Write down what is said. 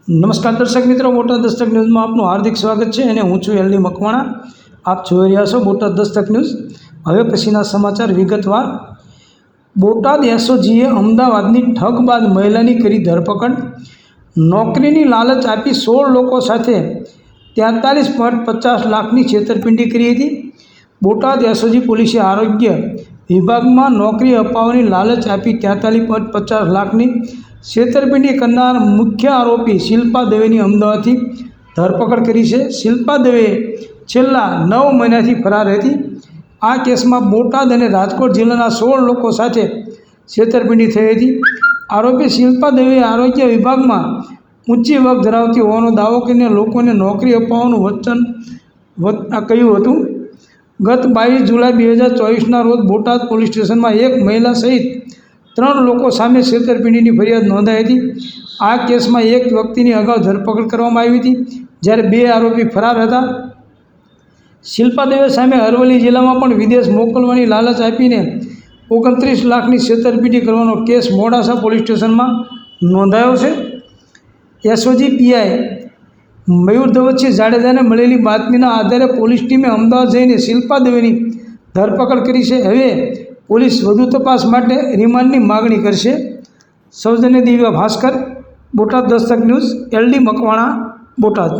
નમસ્કાર દર્શક મિત્રો, બોટાદ દસ્તક ન્યૂઝમાં આપનું હાર્દિક સ્વાગત છે અને હું છું એલડી મકવાણા। આપ જોઈ રહ્યા છો બોટાદ દસ્તક ન્યૂઝ। હવે પછીના સમાચાર વિગતવાર। બોટાદ એસઓજીએ અમદાવાદની ઠગ બાદ મહિલાની કરી ધરપકડ। નોકરીની લાલચ આપી 16 લોકો સાથે 43.50 લાખની છેતરપિંડી કરી હતી। બોટાદ એસઓજી પોલીસે આરોગ્ય વિભાગમાં નોકરી અપાવવાની લાલચ આપી 43.50 લાખની છેતરપિંડી કરનાર મુખ્ય આરોપી શિલ્પા દવેની અમદાવાદથી ધરપકડ કરી છે। શિલ્પા દવે છેલ્લા 9 મહિનાથી ફરાર હતી। આ કેસમાં બોટાદ અને રાજકોટ જિલ્લાના 16 લોકો સાથે છેતરપિંડી થઈ હતી। આરોપી શિલ્પા દવેએ આરોગ્ય વિભાગમાં ઊંચી વગ ધરાવતી હોવાનો દાવો કરીને લોકોને નોકરી અપાવવાનું વચન કહ્યું હતું। ગત 22 જુલાઈ 2024ના રોજ બોટાદ પોલીસ સ્ટેશનમાં એક મહિલા સહિત 3 લોકો સામે છેતરપિંડીની ફરિયાદ નોંધાઈ હતી। આ કેસમાં એક વ્યક્તિની અગાઉ ધરપકડ કરવામાં આવી હતી, જ્યારે 2 આરોપી ફરાર હતા। શિલ્પા દવે સામે અરવલ્લી જિલ્લામાં પણ વિદેશ મોકલવાની લાલચ આપીને 29 લાખની છેતરપિંડી કરવાનો કેસ મોડાસા પોલીસ સ્ટેશનમાં નોંધાયો છે। એસઓજી પીઆઈ મયુર ધવલસિંહ જાડેજાને મળેલી બાતમીના આધારે પોલીસ ટીમે અમદાવાદ જઈને શિલ્પા દવેની ધરપકડ કરી છે। હવે પોલીસ વધુ તપાસ માટે રિમાન્ડની માગણી કરશે। સૌજન્ય દિવ્યા ભાસ્કર, બોટાદ દસ્તક ન્યૂઝ, એલડી મકવાણા, બોટાદ।